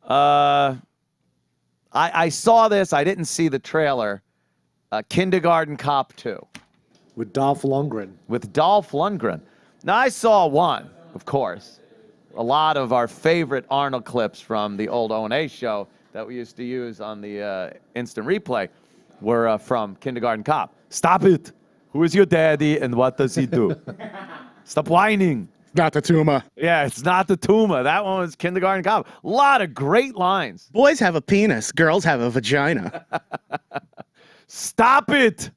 I saw this. I didn't see the trailer. Kindergarten Cop 2. With Dolph Lundgren. With Dolph Lundgren. Now, I saw one, of course. A lot of our favorite Arnold clips from the old O&A show that we used to use on the instant replay were from Kindergarten Cop. Stop it. Who is your daddy and what does he do? Stop whining. Not the tumor. Yeah, it's not the tumor. That one was Kindergarten Cop. A lot of great lines. Boys have a penis. Girls have a vagina. Stop it.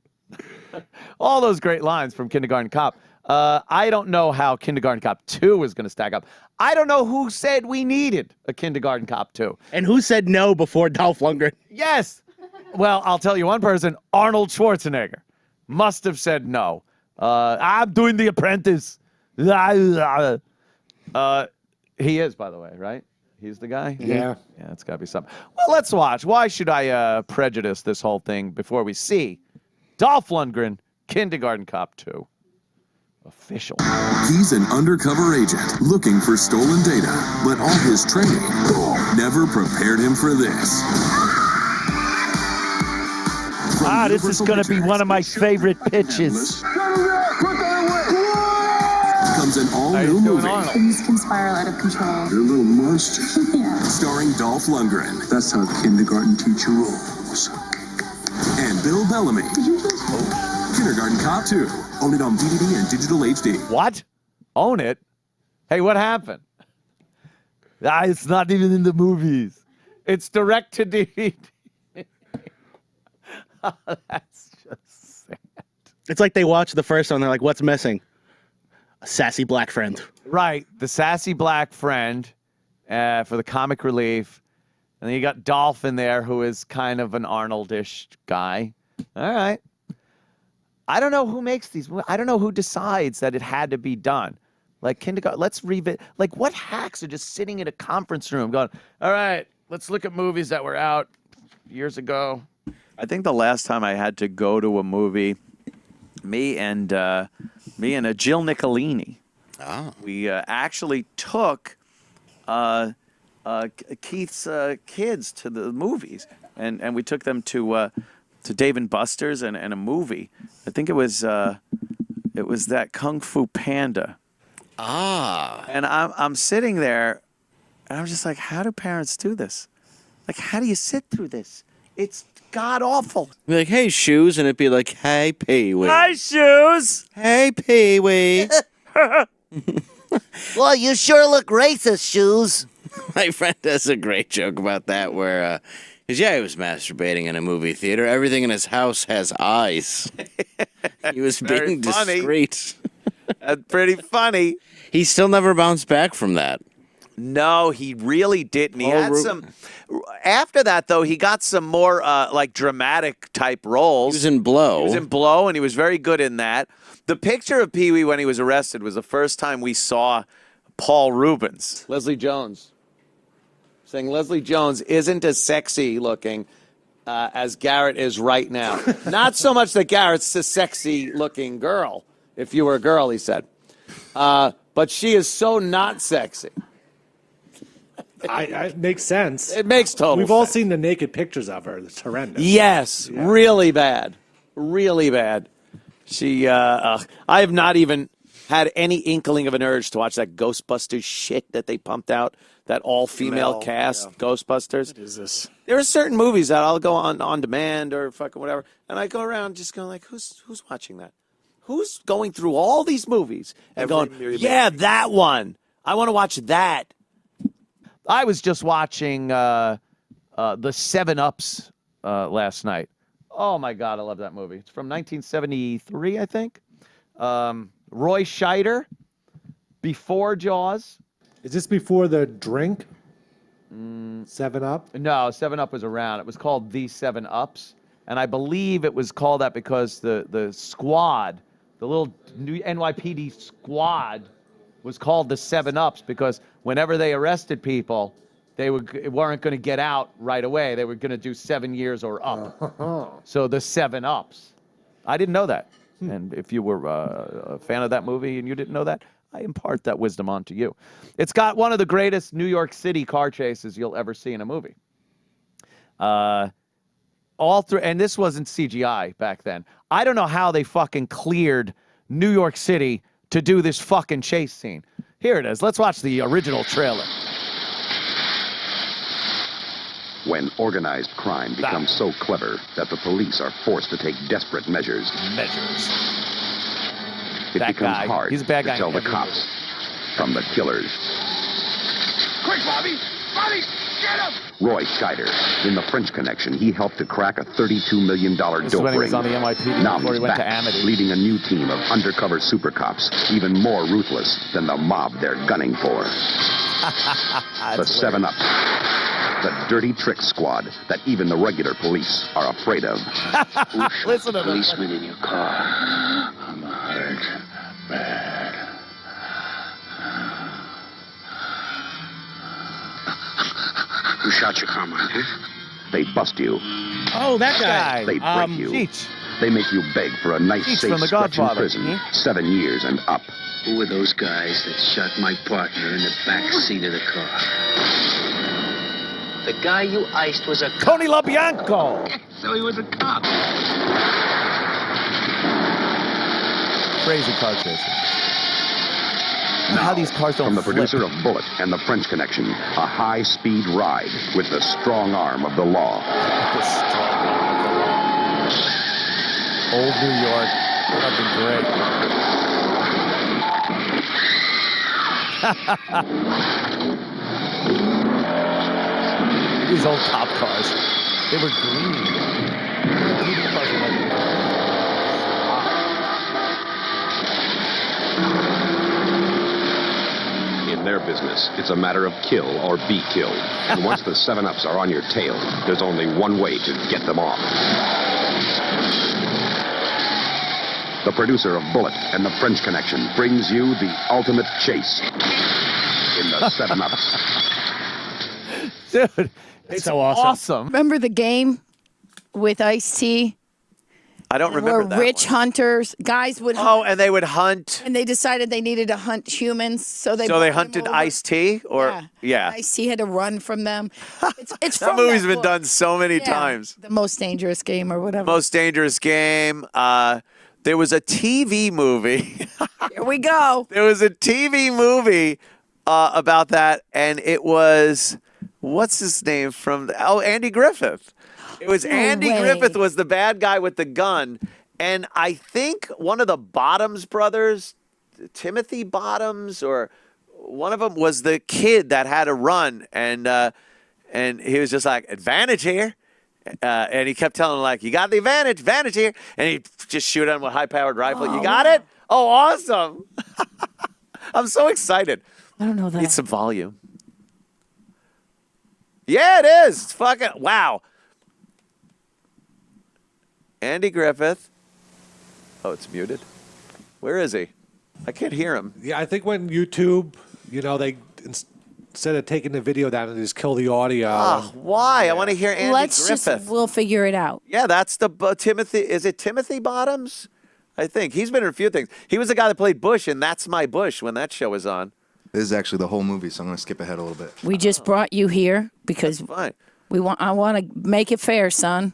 All those great lines from Kindergarten Cop. I don't know how Kindergarten Cop 2 is going to stack up. I don't know who said we needed a Kindergarten Cop 2. And who said no before Dolph Lundgren? Yes. Well, I'll tell you one person, Arnold Schwarzenegger, must have said no. I'm doing The Apprentice. He is, by the way, right? He's the guy? Yeah. Yeah, it's got to be something. Well, let's watch. Why should I prejudice this whole thing before we see Dolph Lundgren, Kindergarten Cop 2? Official. He's an undercover agent looking for stolen data, but all his training never prepared him for this. This is going to be one of my favorite pitches. Comes an all-new movie. Things can spiral out of control. You're a little monster. Yeah. Starring Dolph Lundgren. That's how the kindergarten teacher rolls. And Bill Bellamy. Kindergarten Cop 2. Own it on DVD and digital HD. What? Own it? Hey, what happened? It's not even in the movies. It's direct to DVD. That's just sad. It's like they watch the first one. They're like, what's missing? A sassy black friend. Right. The sassy black friend for the comic relief. And then you got Dolph in there, who is kind of an Arnold-ish guy. All right. I don't know who makes these. I don't know who decides that it had to be done. Like kindergarten, let's revisit. Like what hacks are just sitting in a conference room going, all right, let's look at movies that were out years ago. I think the last time I had to go to a movie, me and Jill Nicolini, we actually took Keith's kids to the movies, and we took them to Dave & Buster's and a movie. I think it was that Kung Fu Panda. And I'm sitting there, and I'm just like, how do parents do this? Like, how do you sit through this? It's god awful. Be like, hey, Shoes, and it'd be like, hey, Pee-wee. Hi, Shoes. Hey, Pee-wee. Well, you sure look racist, Shoes. My friend does a great joke about that where, he was masturbating in a movie theater. Everything in his house has eyes. He was being discreet. That's pretty funny. He still never bounced back from that. No, he really didn't. He had some. After that, though, he got some more like dramatic type roles. He was in Blow. He was in Blow, and he was very good in that. The picture of Pee Wee when he was arrested was the first time we saw Paul Rubens. Leslie Jones. Saying Leslie Jones isn't as sexy looking as Garrett is right now. Not so much that Garrett's a sexy looking girl. If you were a girl, he said. But she is so not sexy. It makes sense. It makes total We've all sense. seen the naked pictures of her. It's horrendous. Yes, Yeah. really bad. Really bad. She, I have not even had any inkling of an urge to watch that Ghostbusters shit that they pumped out, that all-female cast Ghostbusters. What is this? There are certain movies that I'll go on demand or fucking whatever, and I go around just going like, who's watching that? Who's going through all these movies and going, yeah, that one. I want to watch that. I was just watching the 7-Ups last night. Oh, my God, I love that movie. It's from 1973, I think. Roy Scheider, before Jaws. Is this before the drink? 7-Up? No, 7-Up was around. It was called The 7-Ups. And I believe it was called that because the squad, the little new NYPD squad, was called the 7-Ups because whenever they arrested people, they weren't going to get out right away. They were going to do 7 years or up. So the 7-Ups. I didn't know that. And if you were a fan of that movie and you didn't know that, I impart that wisdom onto you. It's got one of the greatest New York City car chases you'll ever see in a movie. All through, and this wasn't CGI back then. I don't know how they fucking cleared New York City to do this fucking chase scene. Here it is. Let's watch the original trailer. When organized crime becomes so clever that the police are forced to take desperate measures, it That becomes guy. hard He's a bad guy to tell in the every cops from the killers. Quick, Bobby! Bobby, get him! Roy Scheider, in The French Connection, he helped to crack a $32 million This is dope when he ring. was on the NYPD Now before he he's went to back, Amity. leading a new team of undercover super cops, even more ruthless than the mob they're gunning for. The 7-Up. The dirty trick squad that even the regular police are afraid of. Listen to this. Policeman in your car. I'm hurt bad. Who shot your Carmine, huh? They bust you. Oh, that guy. They break you. Cheech. They make you beg for a nice, Cheech safe from The stretch in Godfather. prison. 7 years and up. Who were those guys that shot my partner in the back seat of the car? The guy you iced was a Tony LaBianco. So he was a cop. Crazy car chasing. How these cars don't From the flip. producer of Bullet and The French Connection, a high-speed ride with the strong arm of the law. Old New York. Fucking great. These old cop cars. They were green. These cars were like- In their business, it's a matter of kill or be killed. And once the 7-Ups are on your tail, there's only one way to get them off. The producer of Bullet and The French Connection brings you the ultimate chase in the 7-Ups. Dude, it's so awesome. Remember the game with Ice-T? I don't Where remember that rich one. hunters, guys would hunt, Oh, and they would hunt. and they decided they needed to hunt humans, so they So they brought him hunted over. Ice-T? Or, yeah. Ice-T had to run from them. It's That from movie's that been book. done so many Yeah, times. The Most Dangerous Game or whatever. Most Dangerous Game. There was a TV movie. Here we go. There was a TV movie about that, and it was, what's his name from? Andy Griffith. It was Andy way. Griffith was the bad guy with the gun, and I think one of the Bottoms brothers, Timothy Bottoms, or one of them was the kid that had to run, and he was just like, advantage here. And he kept telling him, like, you got the advantage here. And he just shoot at him with a high-powered rifle. You got it? Oh, awesome. I'm so excited. I don't know that. Need some volume. Yeah, it is. It's fucking, wow. Andy Griffith. Oh, it's muted. Where is he? I can't hear him. Yeah, I think when YouTube, they instead of taking the video down and just kill the audio. Why? I want to hear Andy Let's Griffith. we'll figure it out. Yeah, that's the Timothy. Is it Timothy Bottoms? I think he's been in a few things. He was the guy that played Bush in That's My Bush when that show was on. This is actually the whole movie, so I'm going to skip ahead a little bit. We just brought you here because Fine. I want to make it fair, son.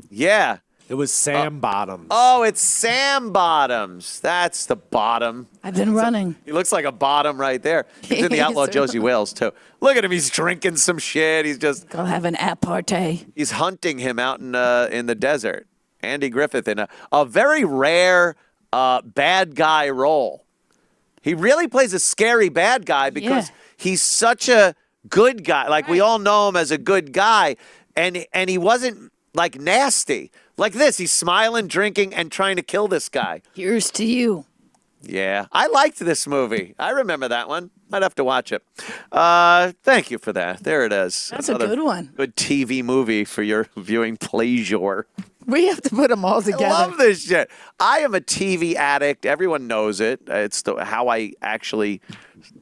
Yeah. It was Sam Bottoms. Oh, it's Sam Bottoms. That's the bottom. I've been running. He looks like a bottom right there. He's in the He's Outlaw a- Josie Wales too. Look at him. He's drinking some shit. He's just Go have an apartheid. he's hunting him out in the desert. Andy Griffith in a very rare bad guy role. He really plays a scary bad guy because he's such a good guy. Like we all know him as a good guy, and he wasn't like nasty. Like this, he's smiling, drinking, and trying to kill this guy. Here's to you. Yeah, I liked this movie. I remember that one. I'd have to watch it. Thank you for that. There it is. That's Another a good one. Good TV movie for your viewing pleasure. We have to put them all together. I love this shit. I am a TV addict. Everyone knows it. It's how I actually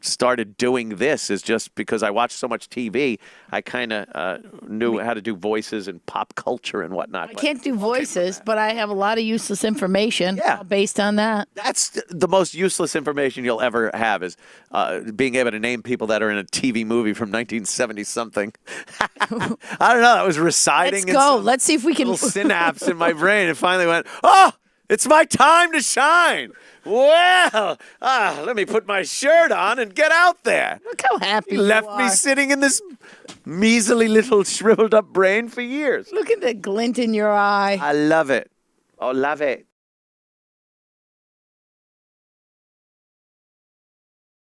started doing this is just because I watched so much TV. I kind of knew how to do voices and pop culture and whatnot. I can't do voices, but I have a lot of useless information based on that. That's the most useless information you'll ever have is being able to name people that are in a TV movie from 1970-something. I don't know. That was reciting. Let's go. Let's see if we can. Little synapse in my brain. It finally went, oh, it's my time to shine. Well, let me put my shirt on and get out there. Look how happy you left me sitting in this measly little shriveled up brain for years. Look at the glint in your eye. I love it. Oh, love it.